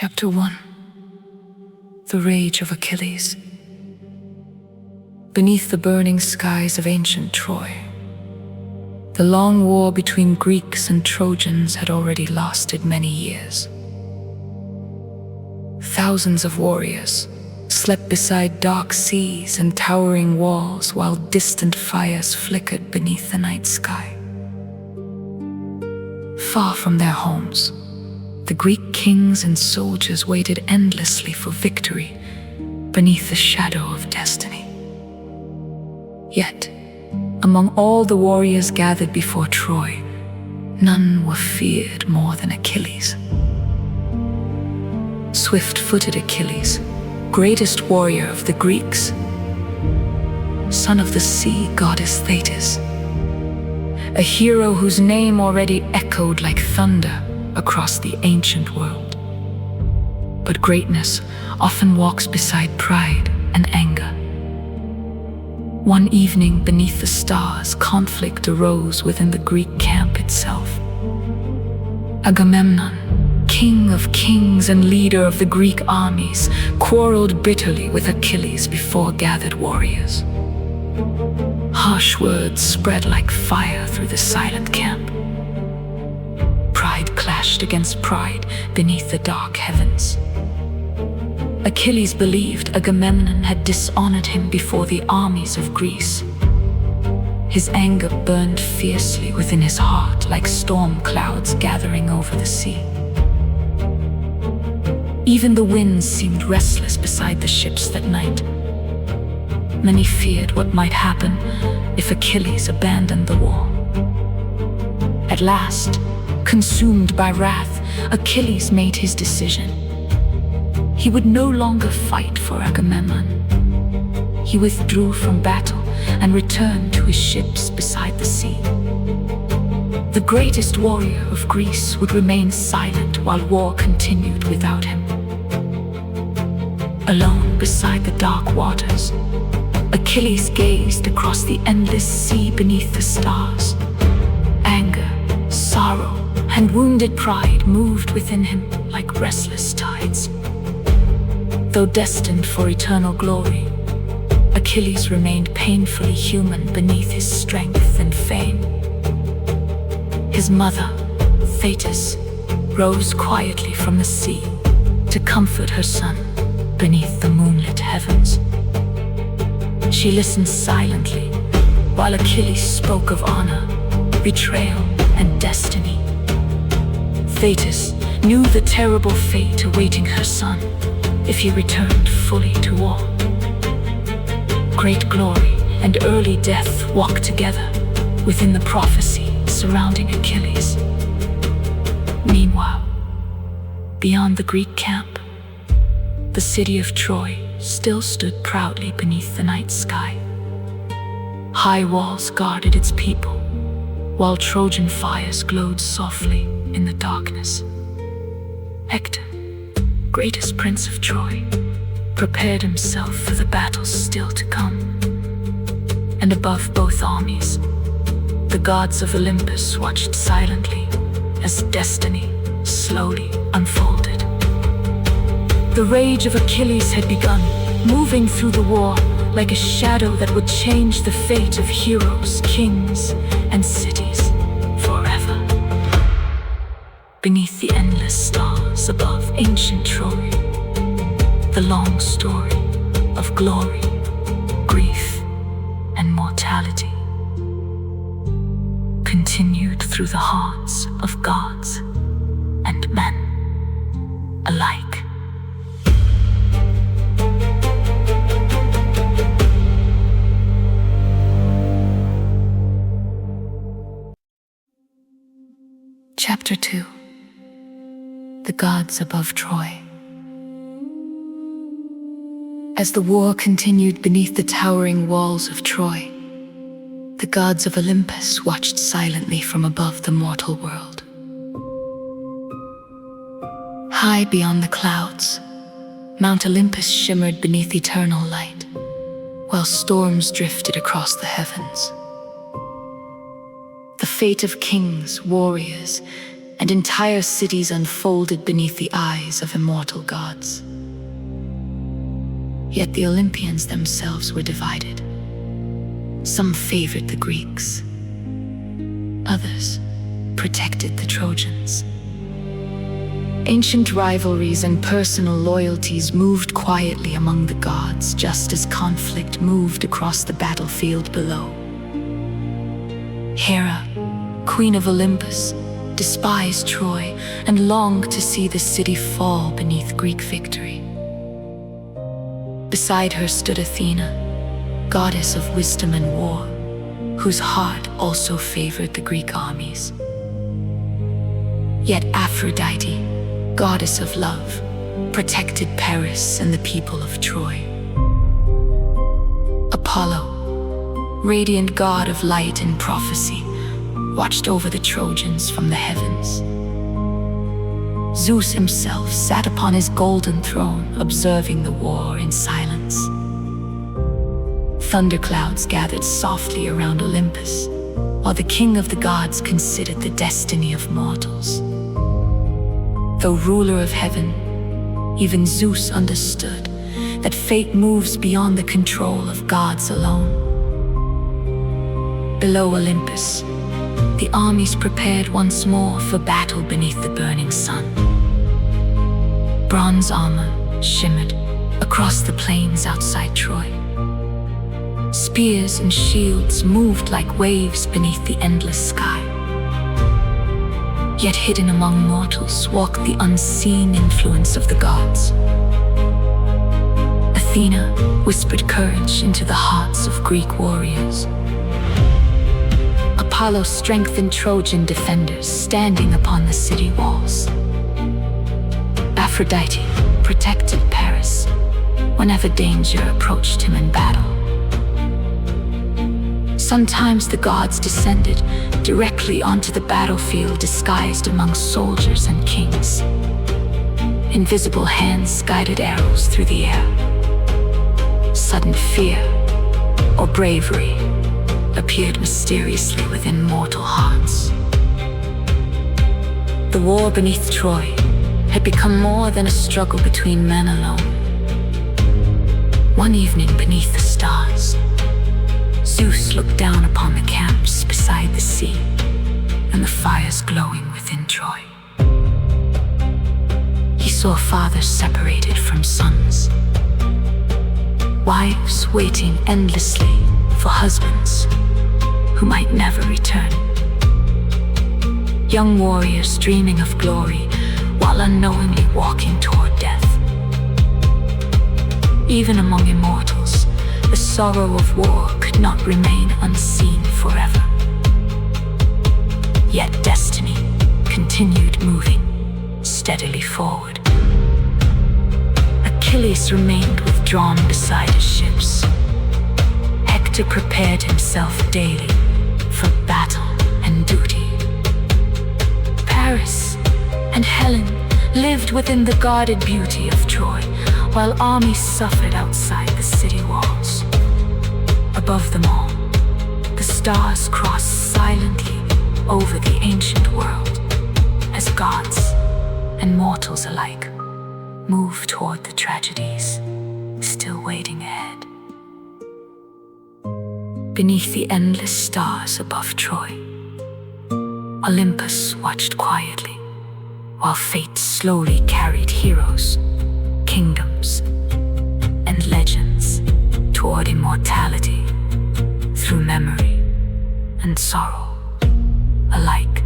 Chapter 1. The Rage of Achilles. Beneath the burning skies of ancient Troy, the long war between Greeks and Trojans had already lasted many years. Thousands of warriors slept beside dark seas and towering walls while distant fires flickered beneath the night sky. Far from their homes, the Greek kings and soldiers waited endlessly for victory beneath the shadow of destiny. Yet, among all the warriors gathered before Troy, none were feared more than Achilles. Swift-footed Achilles, greatest warrior of the Greeks, son of the sea goddess Thetis, a hero whose name already echoed like thunder across the ancient world. But greatness often walks beside pride and anger. One evening beneath the stars, conflict arose within the Greek camp itself. Agamemnon, king of kings and leader of the Greek armies, quarreled bitterly with Achilles before gathered warriors. Harsh words spread like fire through the silent camp. Pride clashed against pride beneath the dark heavens. Achilles believed Agamemnon had dishonored him before the armies of Greece. His anger burned fiercely within his heart like storm clouds gathering over the sea. Even the winds seemed restless beside the ships that night. Many feared what might happen if Achilles abandoned the war. At last, consumed by wrath, Achilles made his decision. He would no longer fight for Agamemnon. He withdrew from battle and returned to his ships beside the sea. The greatest warrior of Greece would remain silent while war continued without him. Alone beside the dark waters, Achilles gazed across the endless sea beneath the stars. Anger, sorrow, and wounded pride moved within him like restless tides. Though destined for eternal glory, Achilles remained painfully human beneath his strength and fame. His mother, Thetis, rose quietly from the sea to comfort her son beneath the moonlit heavens. She listened silently while Achilles spoke of honor, betrayal, and destiny. Thetis knew the terrible fate awaiting her son if he returned fully to war. Great glory and early death walked together within the prophecy surrounding Achilles. Meanwhile, beyond the Greek camp, the city of Troy still stood proudly beneath the night sky. High walls guarded its people, while Trojan fires glowed softly in the darkness. Hector, greatest prince of Troy, prepared himself for the battles still to come. And above both armies, the gods of Olympus watched silently as destiny slowly unfolded. The rage of Achilles had begun, moving through the war like a shadow that would change the fate of heroes, kings, and cities forever. Beneath the endless stars above ancient Troy, the long story of glory, grief, and mortality continued through the hearts of gods and men alike. Chapter 2. The Gods Above Troy. As the war continued beneath the towering walls of Troy, the gods of Olympus watched silently from above the mortal world. High beyond the clouds, Mount Olympus shimmered beneath eternal light, while storms drifted across the heavens. The fate of kings, warriors, and entire cities unfolded beneath the eyes of immortal gods. Yet the Olympians themselves were divided. Some favored the Greeks. Others protected the Trojans. Ancient rivalries and personal loyalties moved quietly among the gods, just as conflict moved across the battlefield below. Hera, queen of Olympus, despised Troy and longed to see the city fall beneath Greek victory. Beside her stood Athena, goddess of wisdom and war, whose heart also favored the Greek armies. Yet Aphrodite, goddess of love, protected Paris and the people of Troy. Apollo, radiant god of light and prophecy, watched over the Trojans from the heavens. Zeus himself sat upon his golden throne, observing the war in silence. Thunderclouds gathered softly around Olympus, while the king of the gods considered the destiny of mortals. Though ruler of heaven, even Zeus understood that fate moves beyond the control of gods alone. Below Olympus, the armies prepared once more for battle beneath the burning sun. Bronze armor shimmered across the plains outside Troy. Spears and shields moved like waves beneath the endless sky. Yet hidden among mortals walked the unseen influence of the gods. Athena whispered courage into the hearts of Greek warriors. Apollo strengthened Trojan defenders standing upon the city walls. Aphrodite protected Paris whenever danger approached him in battle. Sometimes the gods descended directly onto the battlefield disguised among soldiers and kings. Invisible hands guided arrows through the air. Sudden fear or bravery appeared mysteriously within mortal hearts. The war beneath Troy had become more than a struggle between men alone. One evening beneath the stars, Zeus looked down upon the camps beside the sea and the fires glowing within Troy. He saw fathers separated from sons, wives waiting endlessly for husbands who might never return, young warriors dreaming of glory while unknowingly walking toward death. Even among immortals, the sorrow of war could not remain unseen forever. Yet destiny continued moving steadily forward. Achilles remained withdrawn beside his ships. Hector prepared himself daily for battle and duty. Paris and Helen lived within the guarded beauty of Troy, while armies suffered outside the city walls. Above them all, the stars crossed silently over the ancient world as gods and mortals alike moved toward the tragedies still waiting ahead. Beneath the endless stars above Troy, Olympus watched quietly while fate slowly carried heroes, kingdoms, and legends toward immortality through memory and sorrow alike.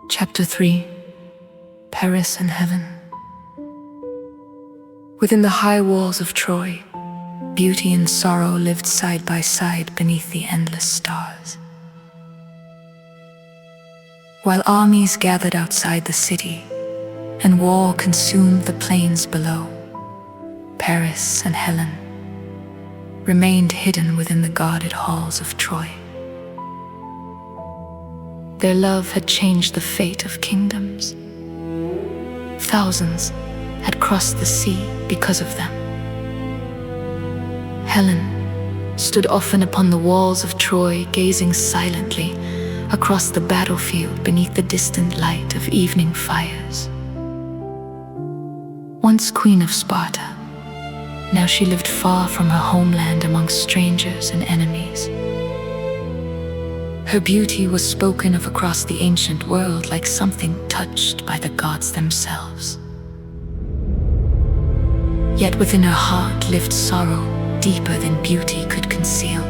Chapter 3: Paris and Heaven. Within the high walls of Troy, beauty and sorrow lived side by side beneath the endless stars. While armies gathered outside the city and war consumed the plains below, Paris and Helen remained hidden within the guarded halls of Troy. Their love had changed the fate of kingdoms. Thousands had crossed the sea because of them. Helen stood often upon the walls of Troy, gazing silently across the battlefield beneath the distant light of evening fires. Once queen of Sparta, now she lived far from her homeland among strangers and enemies. Her beauty was spoken of across the ancient world like something touched by the gods themselves. Yet within her heart lived sorrow deeper than beauty could conceal.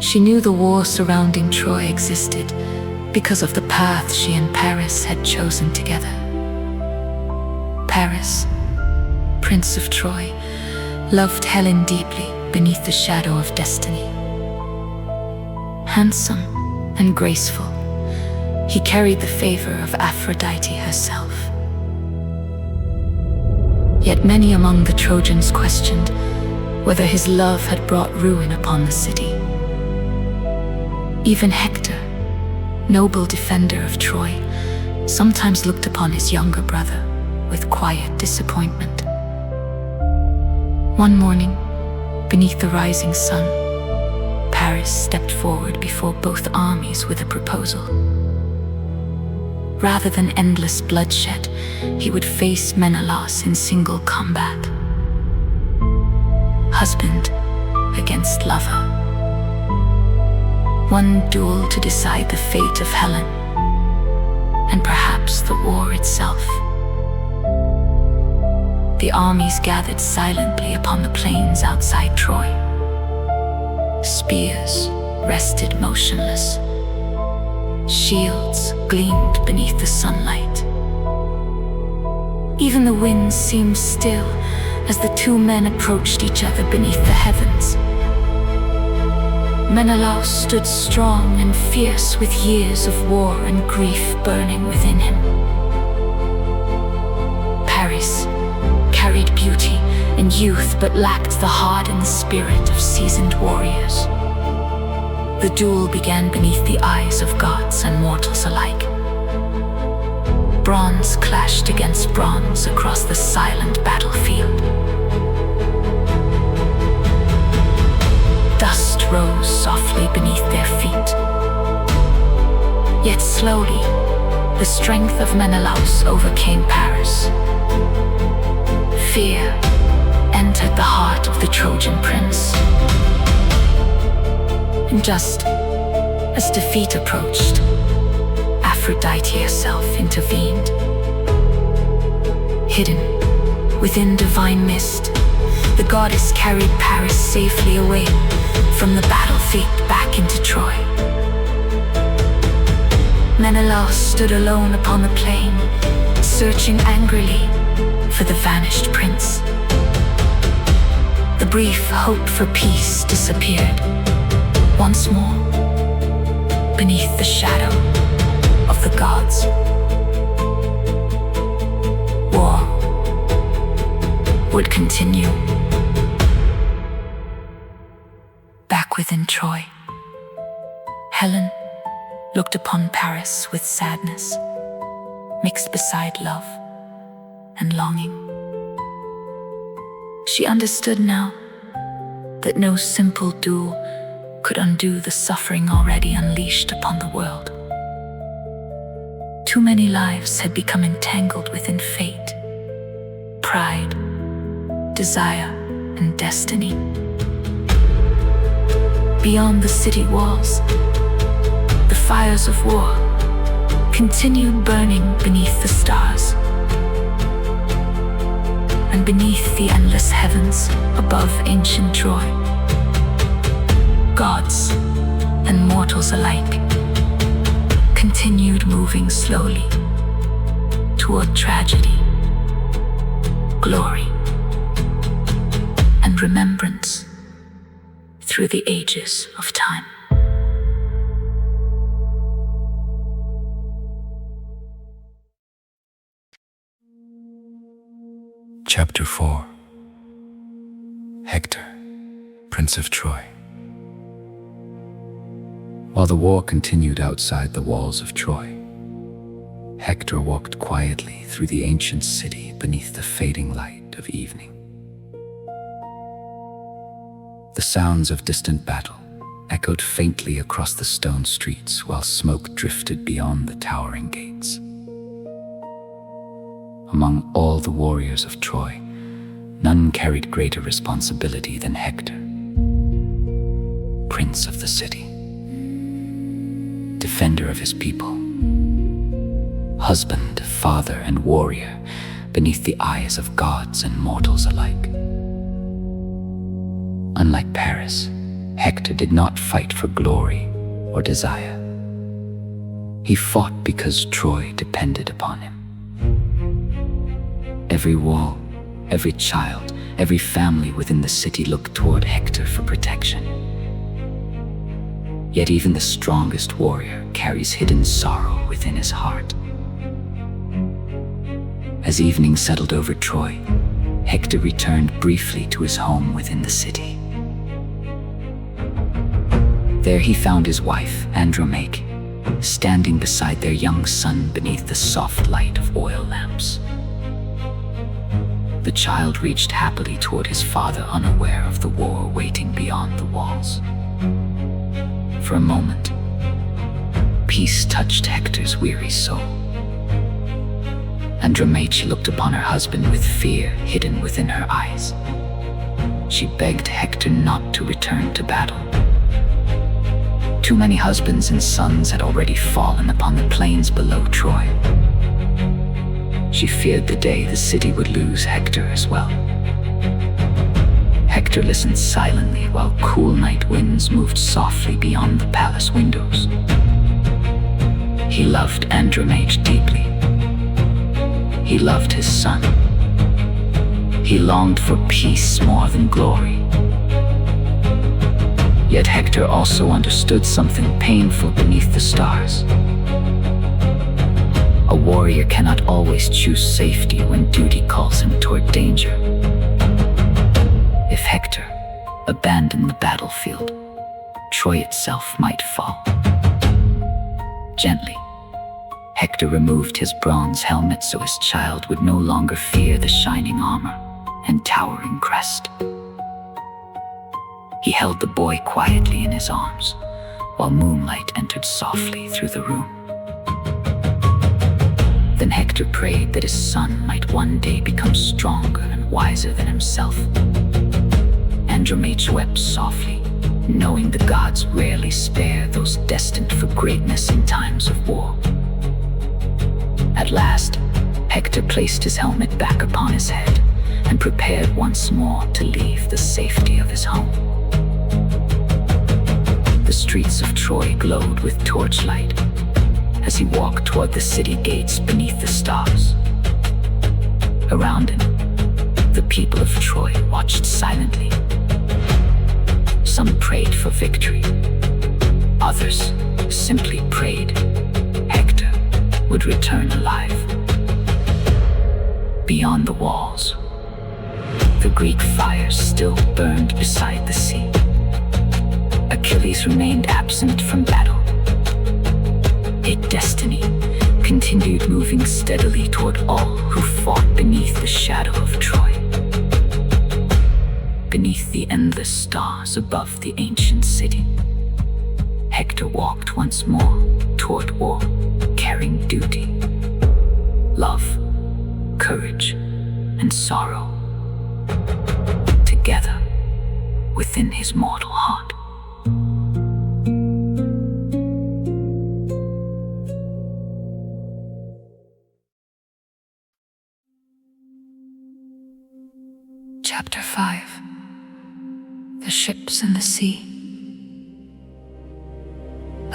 She knew the war surrounding Troy existed because of the path she and Paris had chosen together. Paris, Prince of Troy, loved Helen deeply beneath the shadow of destiny. Handsome and graceful, he carried the favor of Aphrodite herself. Yet many among the Trojans questioned whether his love had brought ruin upon the city. Even Hector, noble defender of Troy, sometimes looked upon his younger brother with quiet disappointment. One morning, beneath the rising sun, Paris stepped forward before both armies with a proposal. Rather than endless bloodshed, he would face Menelaus in single combat. Husband against lover. One duel to decide the fate of Helen, and perhaps the war itself. The armies gathered silently upon the plains outside Troy. Spears rested motionless. Shields gleamed beneath the sunlight. Even the winds seemed still as the two men approached each other beneath the heavens. Menelaus stood strong and fierce with years of war and grief burning within him. Paris carried beauty and youth but lacked the hardened spirit of seasoned warriors. The duel began beneath the eyes of gods and mortals alike. Bronze clashed against bronze across the silent battlefield. Dust rose softly beneath their feet. Yet slowly, the strength of Menelaus overcame Paris. Fear entered the heart of the Trojan prince. And just as defeat approached, Aphrodite herself intervened. Hidden within divine mist, the goddess carried Paris safely away from the battlefield back into Troy. Menelaus stood alone upon the plain, searching angrily for the vanished prince. The brief hope for peace disappeared once more beneath the shadow of the gods. War would continue. Back within Troy, Helen looked upon Paris with sadness, mixed beside love and longing. She understood now that no simple duel could undo the suffering already unleashed upon the world. Too many lives had become entangled within fate, pride, desire, and destiny. Beyond the city walls, the fires of war continued burning beneath the stars. And beneath the endless heavens above ancient Troy, gods and mortals alike continued moving slowly toward tragedy, glory, and remembrance through the ages of time. Chapter 4. Hector, Prince of Troy. While the war continued outside the walls of Troy, Hector walked quietly through the ancient city beneath the fading light of evening. The sounds of distant battle echoed faintly across the stone streets while smoke drifted beyond the towering gates. Among all the warriors of Troy, none carried greater responsibility than Hector, prince of the city, defender of his people, husband, father, and warrior beneath the eyes of gods and mortals alike. Unlike Paris, Hector did not fight for glory or desire. He fought because Troy depended upon him. Every wall, every child, every family within the city looked toward Hector for protection. Yet even the strongest warrior carries hidden sorrow within his heart. As evening settled over Troy, Hector returned briefly to his home within the city. There he found his wife, Andromache, standing beside their young son beneath the soft light of oil lamps. The child reached happily toward his father, unaware of the war waiting beyond the walls. For a moment, peace touched Hector's weary soul. Andromache looked upon her husband with fear hidden within her eyes. She begged Hector not to return to battle. Too many husbands and sons had already fallen upon the plains below Troy. She feared the day the city would lose Hector as well. Hector listened silently while cool night winds moved softly beyond the palace windows. He loved Andromache deeply. He loved his son. He longed for peace more than glory. Yet Hector also understood something painful beneath the stars. A warrior cannot always choose safety when duty calls him toward danger. If Hector abandoned the battlefield, Troy itself might fall. Gently, Hector removed his bronze helmet so his child would no longer fear the shining armor and towering crest. He held the boy quietly in his arms, while moonlight entered softly through the room. Then Hector prayed that his son might one day become stronger and wiser than himself. Andromache wept softly, knowing the gods rarely spare those destined for greatness in times of war. At last, Hector placed his helmet back upon his head and prepared once more to leave the safety of his home. The streets of Troy glowed with torchlight as he walked toward the city gates beneath the stars. Around him, the people of Troy watched silently. Some prayed for victory. Others simply prayed Hector would return alive. Beyond the walls, the Greek fires still burned beside the sea. Achilles remained absent from battle. Yet destiny continued moving steadily toward all who fought beneath the shadow of Troy. Beneath the endless stars above the ancient city, Hector walked once more toward war, carrying duty, love, courage, and sorrow together within his mortal heart. Chapter 5. The Ships in the Sea.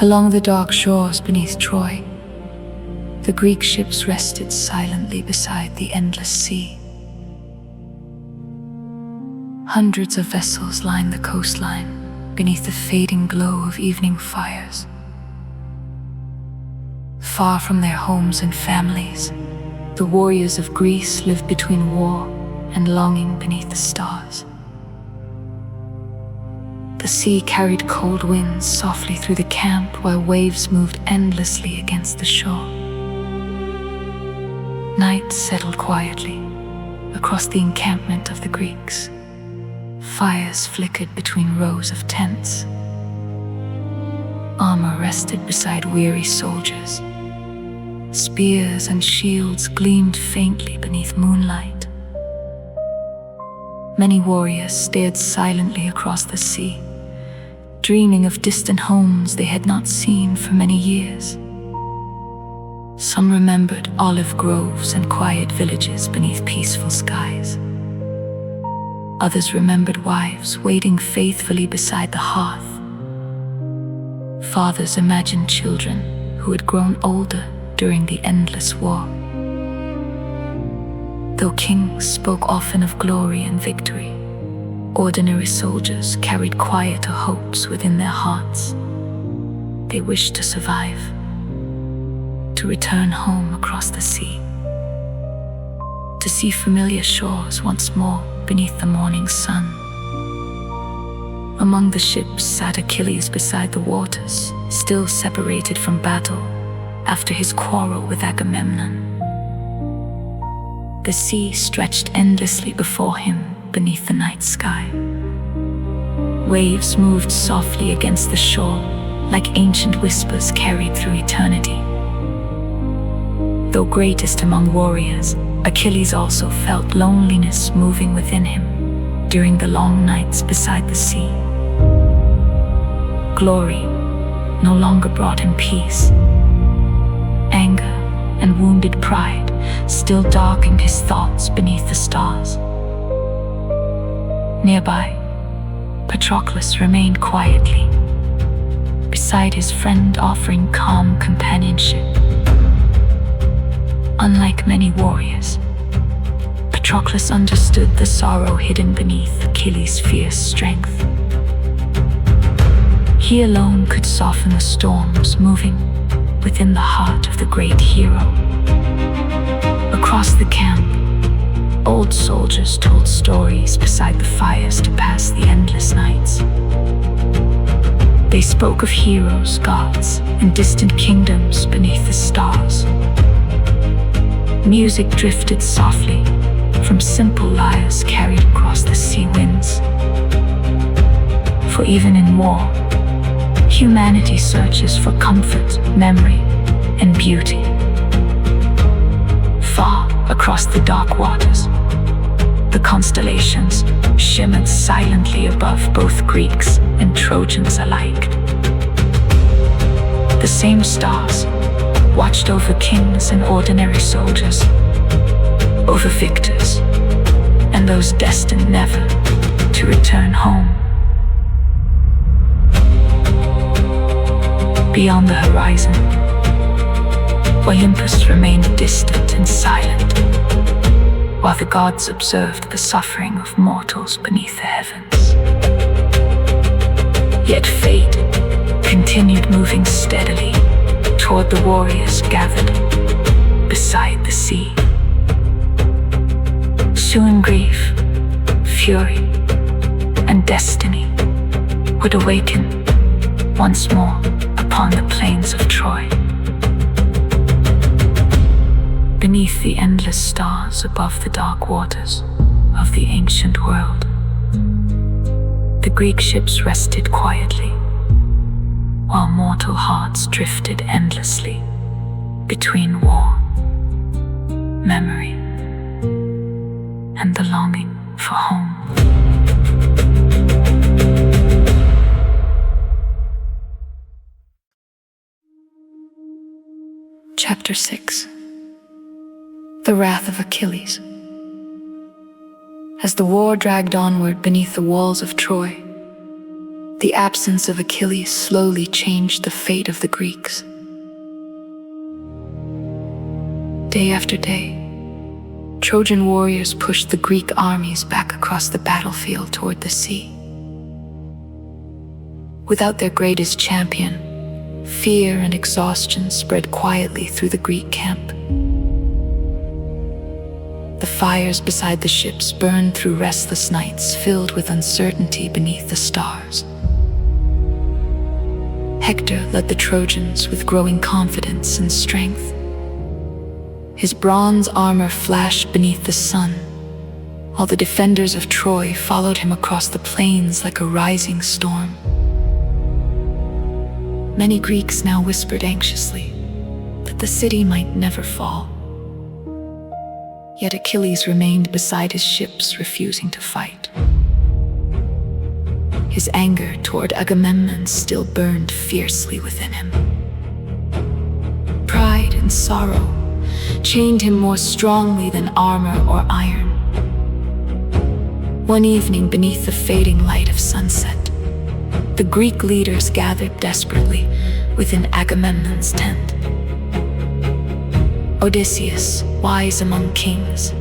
Along the dark shores beneath Troy, the Greek ships rested silently beside the endless sea. Hundreds of vessels lined the coastline beneath the fading glow of evening fires. Far from their homes and families, the warriors of Greece lived between war and longing beneath the stars. The sea carried cold winds softly through the camp while waves moved endlessly against the shore. Night settled quietly across the encampment of the Greeks. Fires flickered between rows of tents. Armor rested beside weary soldiers. Spears and shields gleamed faintly beneath moonlight. Many warriors stared silently across the sea, dreaming of distant homes they had not seen for many years. Some remembered olive groves and quiet villages beneath peaceful skies. Others remembered wives waiting faithfully beside the hearth. Fathers imagined children who had grown older during the endless war. Though kings spoke often of glory and victory, ordinary soldiers carried quieter hopes within their hearts. They wished to survive, to return home across the sea, to see familiar shores once more beneath the morning sun. Among the ships sat Achilles beside the waters, still separated from battle after his quarrel with Agamemnon. The sea stretched endlessly before him beneath the night sky. Waves moved softly against the shore, like ancient whispers carried through eternity. Though greatest among warriors, Achilles also felt loneliness moving within him during the long nights beside the sea. Glory no longer brought him peace. Anger and wounded pride still darkened his thoughts beneath the stars. Nearby, Patroclus remained quietly, beside his friend, offering calm companionship. Unlike many warriors, Patroclus understood the sorrow hidden beneath Achilles' fierce strength. He alone could soften the storms moving within the heart of the great hero. Across the camp, old soldiers told stories beside the fires to pass the endless nights. They spoke of heroes, gods, and distant kingdoms beneath the stars. Music drifted softly from simple lyres carried across the sea winds. For even in war, humanity searches for comfort, memory, and beauty. Far across the dark waters, the constellations shimmered silently above both Greeks and Trojans alike. The same stars watched over kings and ordinary soldiers, over victors and those destined never to return home. Beyond the horizon, Olympus remained distant and silent, while the gods observed the suffering of mortals beneath the heavens. Yet fate continued moving steadily toward the warriors gathered beside the sea. Soon grief, fury, and destiny would awaken once more upon the plains of Troy. Beneath the endless stars above the dark waters of the ancient world, the Greek ships rested quietly, while mortal hearts drifted endlessly between war, memory, and the longing for home. Chapter 6. The Wrath of Achilles. As the war dragged onward beneath the walls of Troy, the absence of Achilles slowly changed the fate of the Greeks. Day after day, Trojan warriors pushed the Greek armies back across the battlefield toward the sea. Without their greatest champion, fear and exhaustion spread quietly through the Greek camp. The fires beside the ships burned through restless nights filled with uncertainty beneath the stars. Hector led the Trojans with growing confidence and strength. His bronze armor flashed beneath the sun, while the defenders of Troy followed him across the plains like a rising storm. Many Greeks now whispered anxiously that the city might never fall. Yet Achilles remained beside his ships, refusing to fight. His anger toward Agamemnon still burned fiercely within him. Pride and sorrow chained him more strongly than armor or iron. One evening, beneath the fading light of sunset, the Greek leaders gathered desperately within Agamemnon's tent. Odysseus, wise among kings,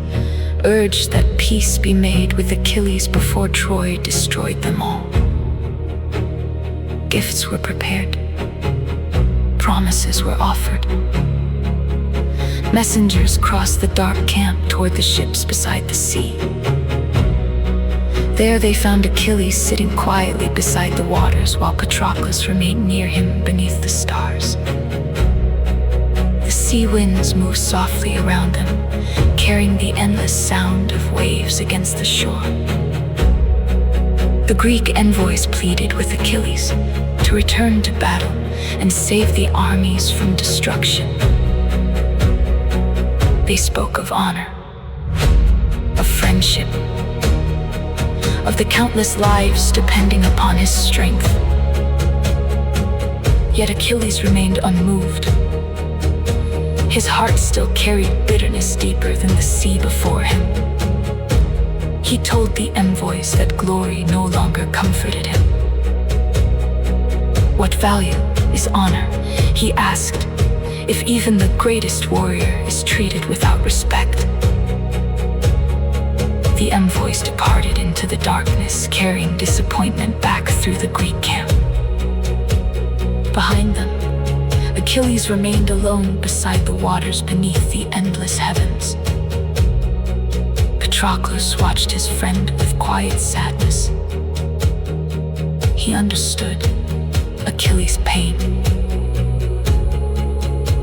urged that peace be made with Achilles before Troy destroyed them all. Gifts were prepared. Promises were offered. Messengers crossed the dark camp toward the ships beside the sea. There they found Achilles sitting quietly beside the waters while Patroclus remained near him beneath the stars. The sea winds moved softly around them, carrying the endless sound of waves against the shore. The Greek envoys pleaded with Achilles to return to battle and save the armies from destruction. They spoke of honor, of friendship, of the countless lives depending upon his strength. Yet Achilles remained unmoved. His heart still carried bitterness deeper than the sea before him. He told the envoys that glory no longer comforted him. What value is honor? He asked, if even the greatest warrior is treated without respect. The envoys departed into the darkness, carrying disappointment back through the Greek camp. Behind them, Achilles remained alone beside the waters beneath the endless heavens. Patroclus watched his friend with quiet sadness. He understood Achilles' pain.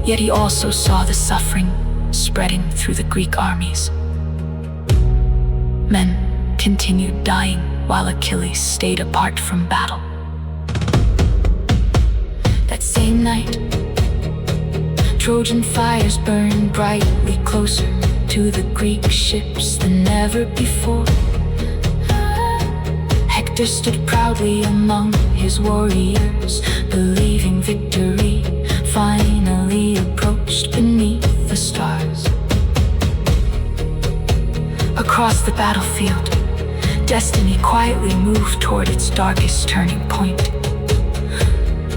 Yet he also saw the suffering spreading through the Greek armies. Men continued dying while Achilles stayed apart from battle. That same night, Trojan fires burned brightly closer to the Greek ships than ever before. Hector stood proudly among his warriors, believing victory finally approached beneath the stars. Across the battlefield, destiny quietly moved toward its darkest turning point.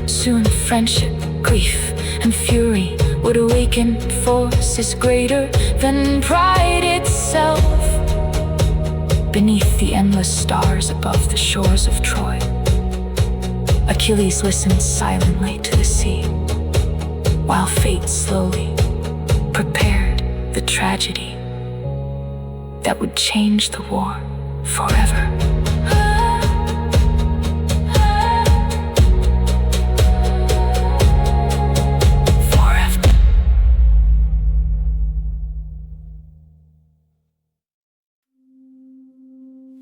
Soon friendship, grief, and fury would awaken forces greater than pride itself. Beneath the endless stars above the shores of Troy, Achilles listened silently to the sea, while fate slowly prepared the tragedy that would change the war forever.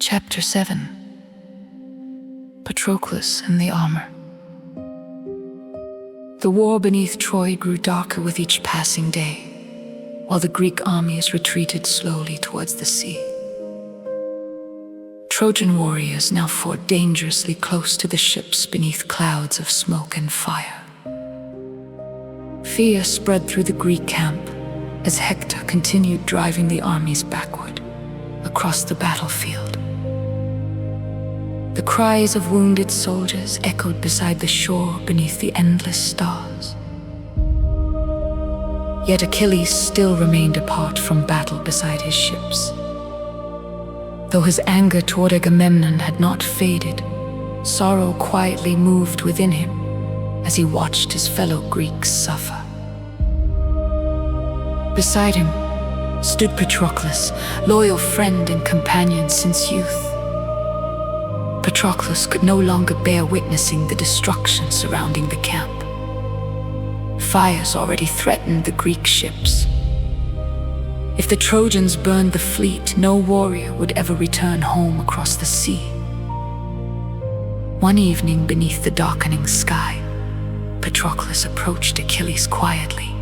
Chapter 7. Patroclus and the Armor. The war beneath Troy grew darker with each passing day, while the Greek armies retreated slowly towards the sea. Trojan warriors now fought dangerously close to the ships beneath clouds of smoke and fire. Fear spread through the Greek camp as Hector continued driving the armies backward across the battlefield. The cries of wounded soldiers echoed beside the shore beneath the endless stars. Yet Achilles still remained apart from battle beside his ships. Though his anger toward Agamemnon had not faded, sorrow quietly moved within him as he watched his fellow Greeks suffer. Beside him stood Patroclus, loyal friend and companion since youth. Patroclus could no longer bear witnessing the destruction surrounding the camp. Fires already threatened the Greek ships. If the Trojans burned the fleet, no warrior would ever return home across the sea. One evening beneath the darkening sky, Patroclus approached Achilles quietly.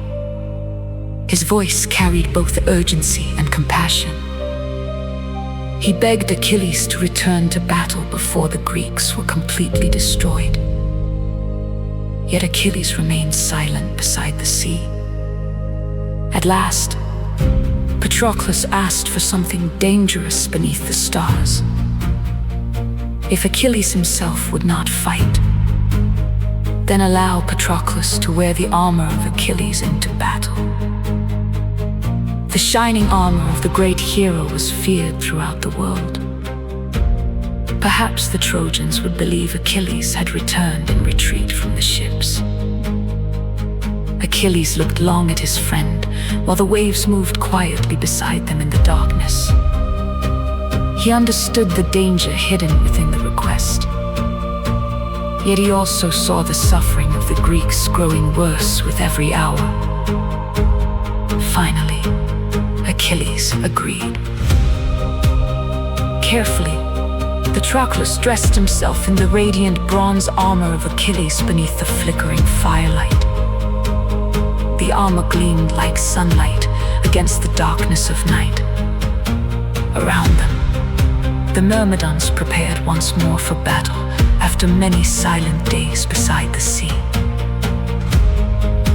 His voice carried both urgency and compassion. He begged Achilles to return to battle before the Greeks were completely destroyed. Yet Achilles remained silent beside the sea. At last, Patroclus asked for something dangerous beneath the stars. If Achilles himself would not fight, then allow Patroclus to wear the armor of Achilles into battle. The shining armor of the great hero was feared throughout the world. Perhaps the Trojans would believe Achilles had returned in retreat from the ships. Achilles looked long at his friend, while the waves moved quietly beside them in the darkness. He understood the danger hidden within the request. Yet he also saw the suffering of the Greeks growing worse with every hour. Finally, Achilles agreed. Carefully, Patroclus dressed himself in the radiant bronze armor of Achilles beneath the flickering firelight. The armor gleamed like sunlight against the darkness of night. Around them, the Myrmidons prepared once more for battle after many silent days beside the sea.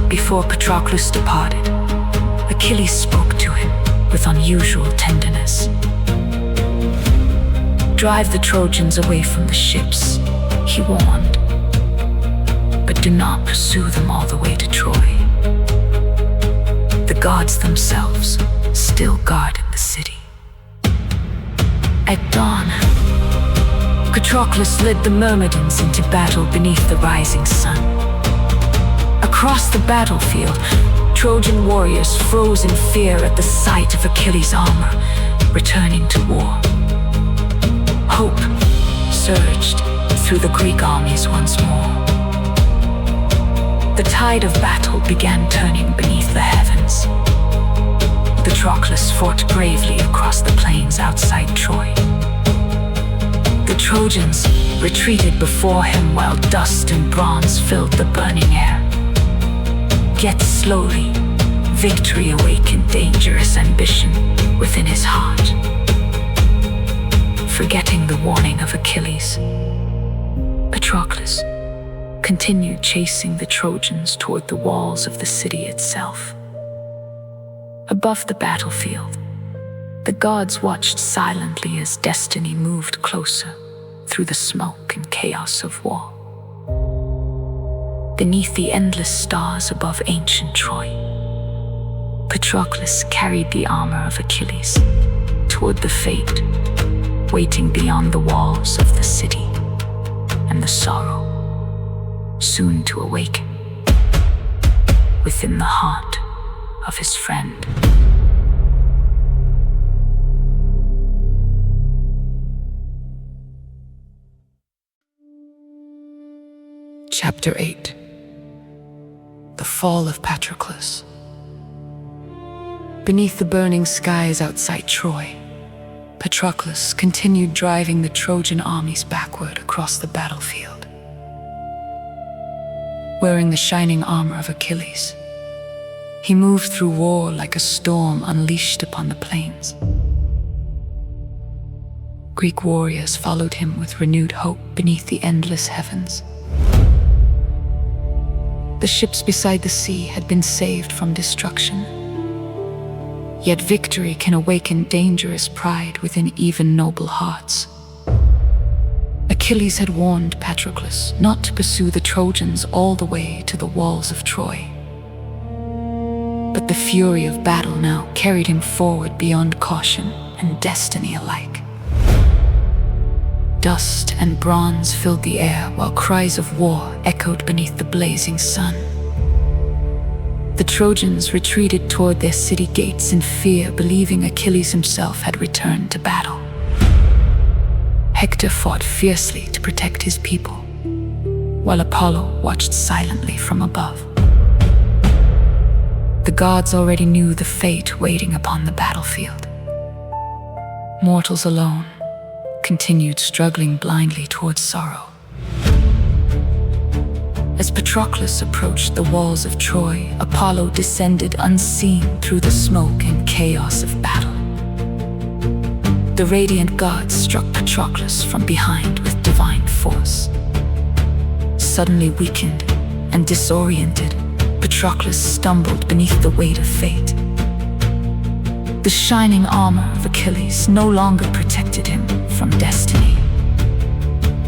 Before Patroclus departed, Achilles spoke to him with unusual tenderness. "Drive the Trojans away from the ships," he warned, "but do not pursue them all the way to Troy. The gods themselves still guard the city." At dawn, Patroclus led the Myrmidons into battle beneath the rising sun. Across the battlefield, Trojan warriors froze in fear at the sight of Achilles' armor, returning to war. Hope surged through the Greek armies once more. The tide of battle began turning beneath the heavens. Patroclus fought bravely across the plains outside Troy. The Trojans retreated before him while dust and bronze filled the burning air. Yet slowly, victory awakened dangerous ambition within his heart. Forgetting the warning of Achilles, Patroclus continued chasing the Trojans toward the walls of the city itself. Above the battlefield, the gods watched silently as destiny moved closer through the smoke and chaos of war. Beneath the endless stars above ancient Troy, Patroclus carried the armor of Achilles toward the fate waiting beyond the walls of the city and the sorrow soon to awaken within the heart of his friend. Chapter 8. The Fall of Patroclus. Beneath the burning skies outside Troy, Patroclus continued driving the Trojan armies backward across the battlefield. Wearing the shining armor of Achilles, he moved through war like a storm unleashed upon the plains. Greek warriors followed him with renewed hope beneath the endless heavens. The ships beside the sea had been saved from destruction. Yet victory can awaken dangerous pride within even noble hearts. Achilles had warned Patroclus not to pursue the Trojans all the way to the walls of Troy. But the fury of battle now carried him forward beyond caution and destiny alike. Dust and bronze filled the air while cries of war echoed beneath the blazing sun. The Trojans retreated toward their city gates in fear, believing Achilles himself had returned to battle. Hector fought fiercely to protect his people, while Apollo watched silently from above. The gods already knew the fate waiting upon the battlefield. Mortals alone continued struggling blindly towards sorrow. As Patroclus approached the walls of Troy, Apollo descended unseen through the smoke and chaos of battle. The radiant god struck Patroclus from behind with divine force. Suddenly weakened and disoriented, Patroclus stumbled beneath the weight of fate. The shining armor of Achilles no longer protected him from destiny.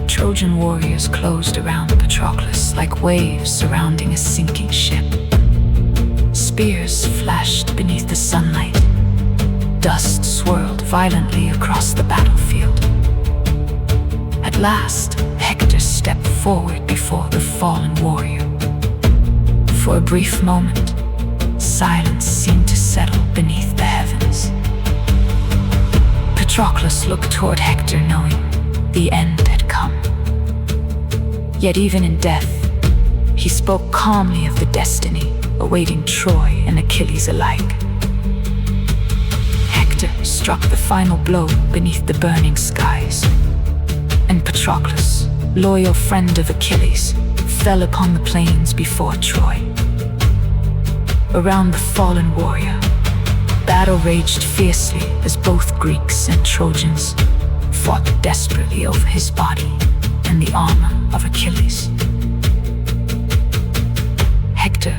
Trojan warriors closed around Patroclus like waves surrounding a sinking ship. Spears flashed beneath the sunlight. Dust swirled violently across the battlefield. At last, Hector stepped forward before the fallen warrior. For a brief moment, silence seemed to settle beneath the heavens. Patroclus looked toward Hector, knowing the end had come. Yet even in death, he spoke calmly of the destiny awaiting Troy and Achilles alike. Hector struck the final blow beneath the burning skies, and Patroclus, loyal friend of Achilles, fell upon the plains before Troy. Around the fallen warrior, battle raged fiercely as both Greeks and Trojans fought desperately over his body and the armor of Achilles. Hector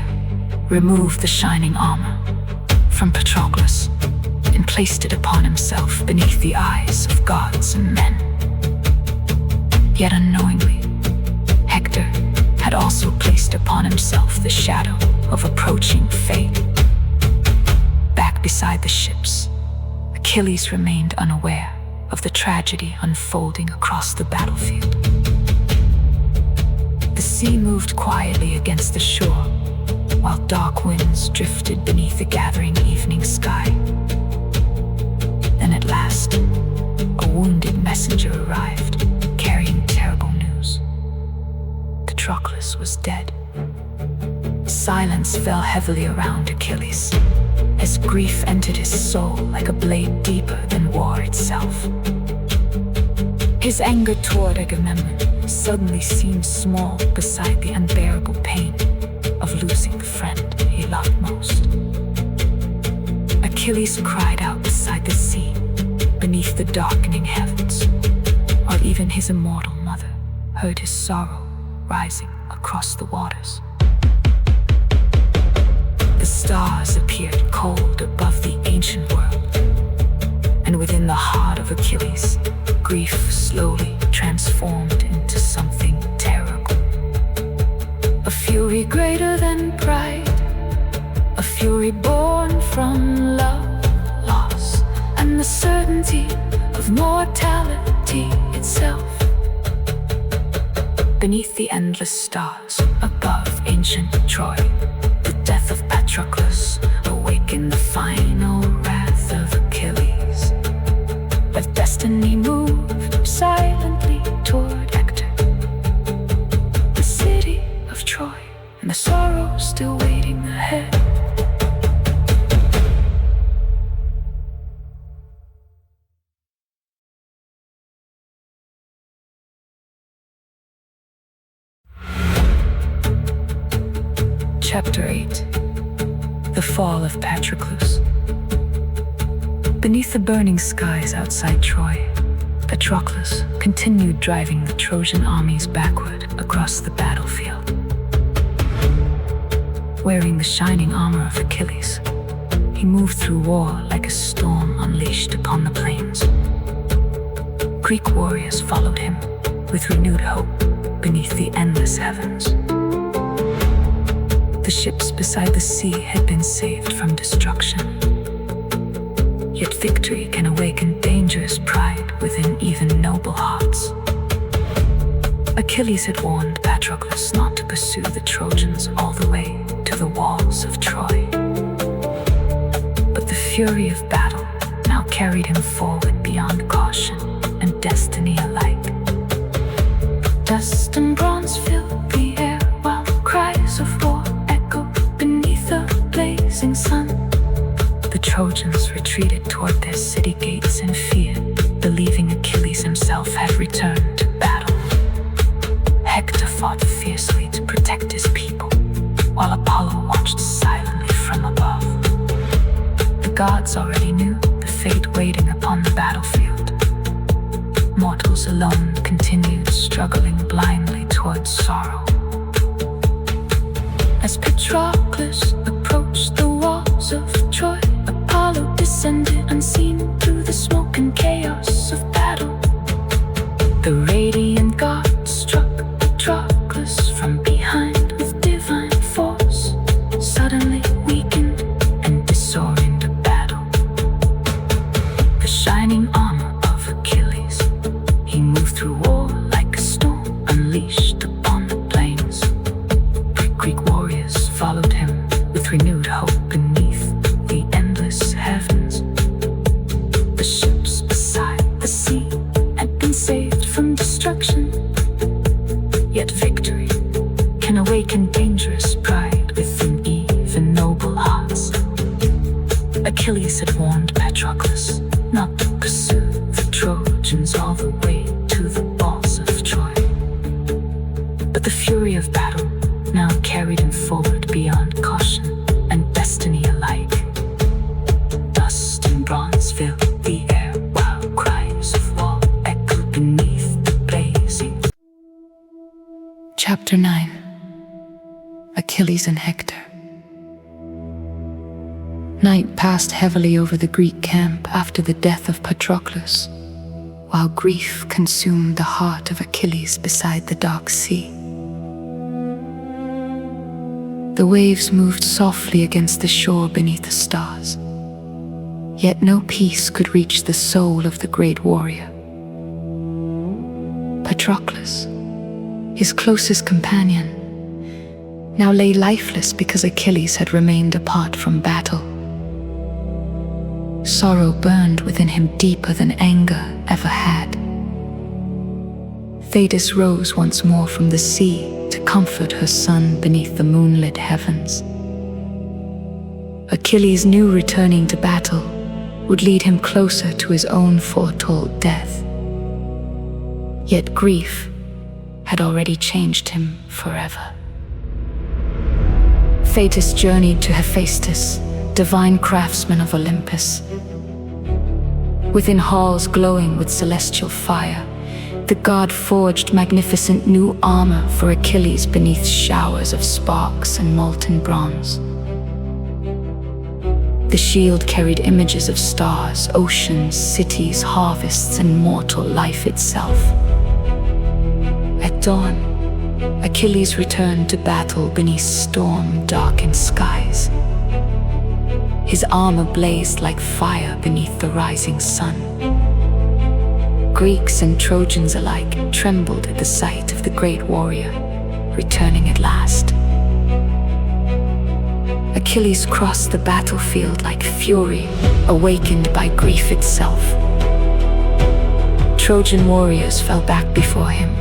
removed the shining armor from Patroclus and placed it upon himself beneath the eyes of gods and men. Yet unknowingly, Hector had also placed upon himself the shadow of approaching fate. Back beside the ships, Achilles remained unaware of the tragedy unfolding across the battlefield. The sea moved quietly against the shore, while dark winds drifted beneath the gathering evening sky. Then at last, a wounded messenger arrived, carrying terrible news. Patroclus was dead. Silence fell heavily around Achilles, as grief entered his soul like a blade deeper than war itself. His anger toward Agamemnon suddenly seemed small beside the unbearable pain of losing the friend he loved most. Achilles cried out beside the sea, beneath the darkening heavens, while even his immortal mother heard his sorrow rising across the waters. The stars appeared cold above the ancient world, and within the heart of Achilles, grief slowly transformed into something terrible. A fury greater than pride, a fury born from love, loss, and the certainty of mortality itself. Beneath the endless stars above ancient Troy, the death of Patroclus awakened the final wrath of Achilles. As destiny moved silently toward Hector, the city of Troy, and the sorrow still waiting ahead. Chapter 8. The Fall of Patroclus. Beneath the burning skies outside Troy, Patroclus continued driving the Trojan armies backward across the battlefield. Wearing the shining armor of Achilles, he moved through war like a storm unleashed upon the plains. Greek warriors followed him with renewed hope beneath the endless heavens. The ships beside the sea had been saved from destruction. Yet victory can awaken dangerous pride within even noble hearts. Achilles had warned Patroclus not to pursue the Trojans all the way to the walls of Troy. But the fury of battle now carried him forward beyond caution and destiny alike. Dust and bronze filled the air while cries of war echoed beneath the blazing fiercely to protect his people, while Apollo watched silently from above. The gods already knew the fate waiting upon the battlefield. Mortals alone continued struggling blindly towards sorrow. As Patroclus approached the walls of Troy, Apollo descended unseen through the smoke and chaos of battle. The radiant god struck Patroclus from behind with divine force, suddenly weakened and disoriented the battle. The shining armor of Achilles, he moved through war like a storm unleashed upon the plains. Greek warriors followed him with renewed hope beneath the endless heavens. The ships beside the sea had been saved from destruction, yet victory can awaken dangerous pride within even noble hearts. Achilles had warned Patroclus not to pursue the Trojans all the way to the walls of Troy. But the fury of battle now carried him forward beyond caution and destiny alike. Dust and bronze filled the air while cries of war echoed beneath the blazing. Chapter 9. Achilles and Hector. Night passed heavily over the Greek camp after the death of Patroclus, while grief consumed the heart of Achilles beside the dark sea. The waves moved softly against the shore beneath the stars, yet no peace could reach the soul of the great warrior. Patroclus, his closest companion, now lay lifeless because Achilles had remained apart from battle. Sorrow burned within him deeper than anger ever had. Thetis rose once more from the sea to comfort her son beneath the moonlit heavens. Achilles knew returning to battle would lead him closer to his own foretold death. Yet grief had already changed him forever. Thetis journeyed to Hephaestus, divine craftsman of Olympus. Within halls glowing with celestial fire, the god forged magnificent new armor for Achilles beneath showers of sparks and molten bronze. The shield carried images of stars, oceans, cities, harvests, and mortal life itself. At dawn, Achilles returned to battle beneath storm-darkened skies. His armor blazed like fire beneath the rising sun. Greeks and Trojans alike trembled at the sight of the great warrior, returning at last. Achilles crossed the battlefield like fury, awakened by grief itself. Trojan warriors fell back before him.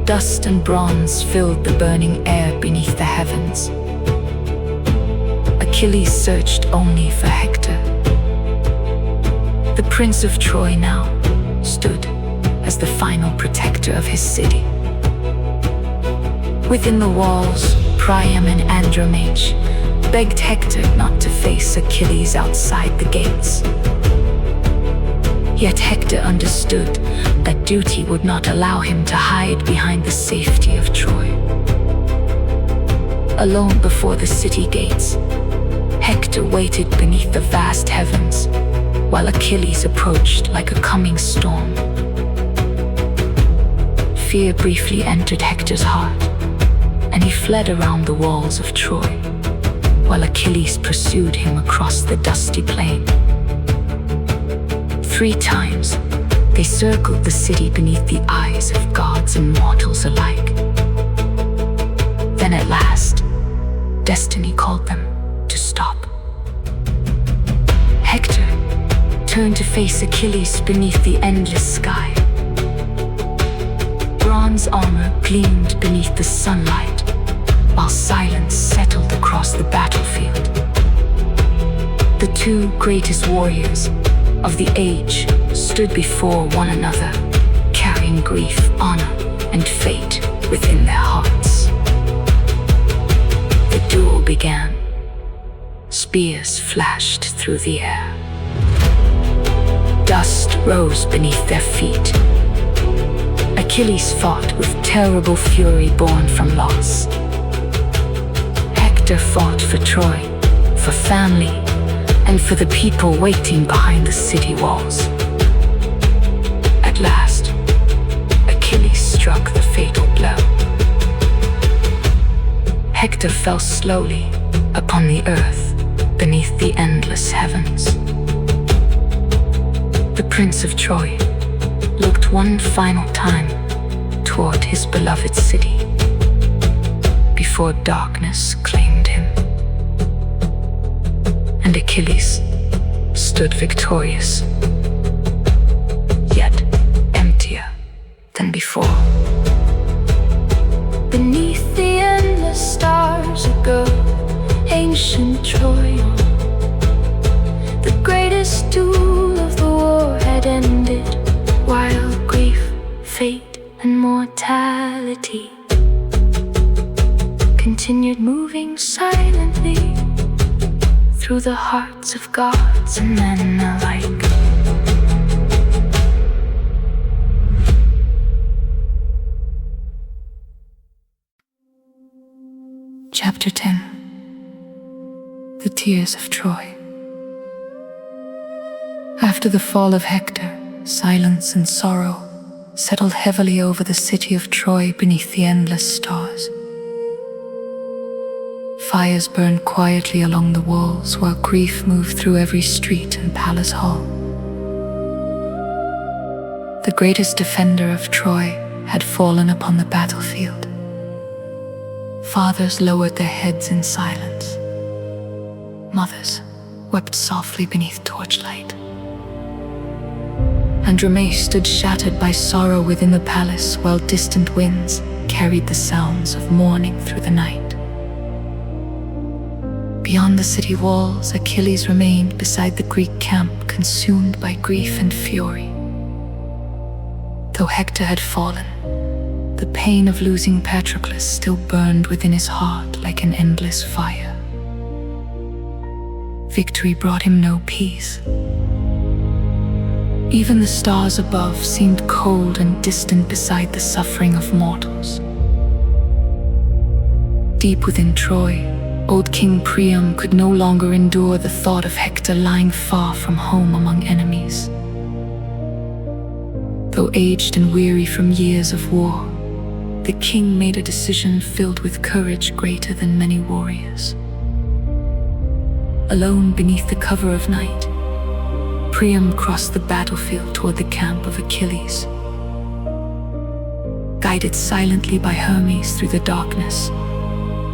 Dust and bronze filled the burning air beneath the heavens. Achilles searched only for Hector. The Prince of Troy now stood as the final protector of his city. Within the walls, Priam and Andromache begged Hector not to face Achilles outside the gates. Yet Hector understood that duty would not allow him to hide behind the safety of Troy. Alone before the city gates, Hector waited beneath the vast heavens, while Achilles approached like a coming storm. Fear briefly entered Hector's heart, and he fled around the walls of Troy, while Achilles pursued him across the dusty plain. 3 times, they circled the city beneath the eyes of gods and mortals alike. Then at last, destiny called them to stop. Hector turned to face Achilles beneath the endless sky. Bronze armor gleamed beneath the sunlight, while silence settled across the battlefield. The 2 greatest warriors of the age stood before one another, carrying grief, honor, and fate fought within their hearts. The duel began. Spears flashed through the air. Dust rose beneath their feet. Achilles fought with terrible fury born from loss. Hector fought for Troy, for family, and for the people waiting behind the city walls. At last, Achilles struck the fatal blow. Hector fell slowly upon the earth beneath the endless heavens. The Prince of Troy looked one final time toward his beloved city before darkness claimed him. And Achilles stood victorious, yet emptier than before. Beneath the endless stars of ancient Troy, the greatest duel of the war had ended, while grief, fate, and mortality continued moving silently through the hearts of gods and men alike. Chapter 10. The Tears of Troy. After the fall of Hector, silence and sorrow settled heavily over the city of Troy beneath the endless stars. Fires burned quietly along the walls while grief moved through every street and palace hall. The greatest defender of Troy had fallen upon the battlefield. Fathers lowered their heads in silence. Mothers wept softly beneath torchlight. Andromeda stood shattered by sorrow within the palace while distant winds carried the sounds of mourning through the night. Beyond the city walls, Achilles remained beside the Greek camp, consumed by grief and fury. Though Hector had fallen, the pain of losing Patroclus still burned within his heart like an endless fire. Victory brought him no peace. Even the stars above seemed cold and distant beside the suffering of mortals. Deep within Troy, old King Priam could no longer endure the thought of Hector lying far from home among enemies. Though aged and weary from years of war, the king made a decision filled with courage greater than many warriors. Alone beneath the cover of night, Priam crossed the battlefield toward the camp of Achilles. Guided silently by Hermes through the darkness,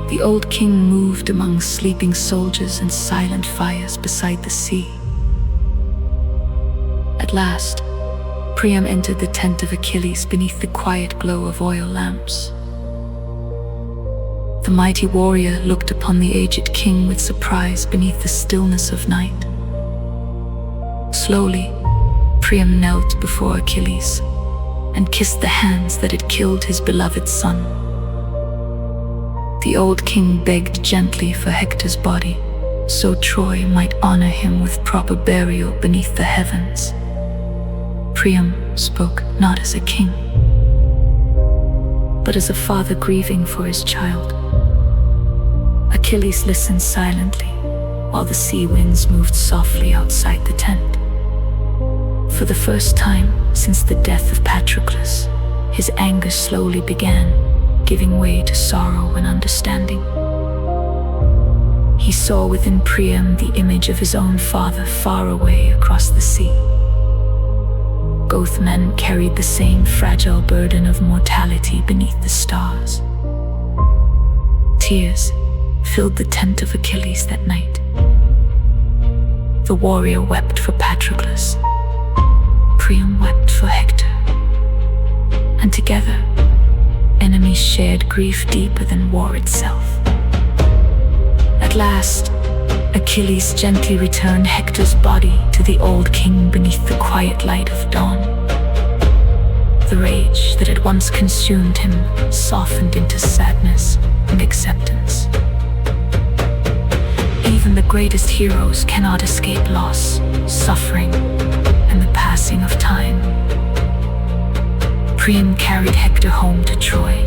the old king moved among sleeping soldiers and silent fires beside the sea. At last, Priam entered the tent of Achilles beneath the quiet glow of oil lamps. The mighty warrior looked upon the aged king with surprise beneath the stillness of night. Slowly, Priam knelt before Achilles and kissed the hands that had killed his beloved son. The old king begged gently for Hector's body, so Troy might honor him with proper burial beneath the heavens. Priam spoke not as a king, but as a father grieving for his child. Achilles listened silently while the sea winds moved softly outside the tent. For the first time since the death of Patroclus, his anger slowly began, giving way to sorrow and understanding. He saw within Priam the image of his own father far away across the sea. Both men carried the same fragile burden of mortality beneath the stars. Tears filled the tent of Achilles that night. The warrior wept for Patroclus. Priam wept for Hector. And together, enemies shared grief deeper than war itself. At last, Achilles gently returned Hector's body to the old king beneath the quiet light of dawn. The rage that had once consumed him softened into sadness and acceptance. Even the greatest heroes cannot escape loss, suffering, and the passing of time. Priam carried Hector home to Troy,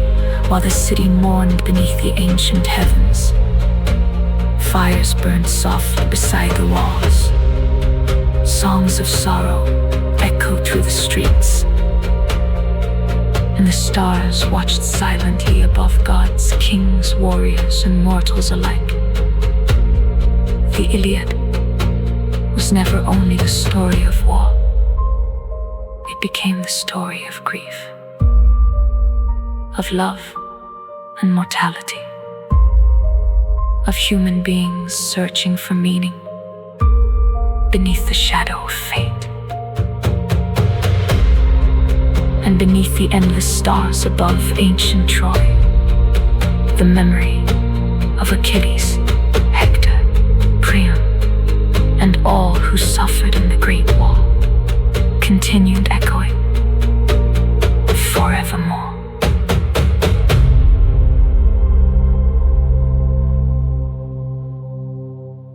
while the city mourned beneath the ancient heavens. Fires burned softly beside the walls. Songs of sorrow echoed through the streets, and the stars watched silently above gods, kings, warriors, and mortals alike. The Iliad was never only the story of war. It became the story of grief, of love and mortality, of human beings searching for meaning beneath the shadow of fate. And beneath the endless stars above ancient Troy, the memory of Achilles, Hector, Priam, and all who suffered in the Great War continued echoing forevermore.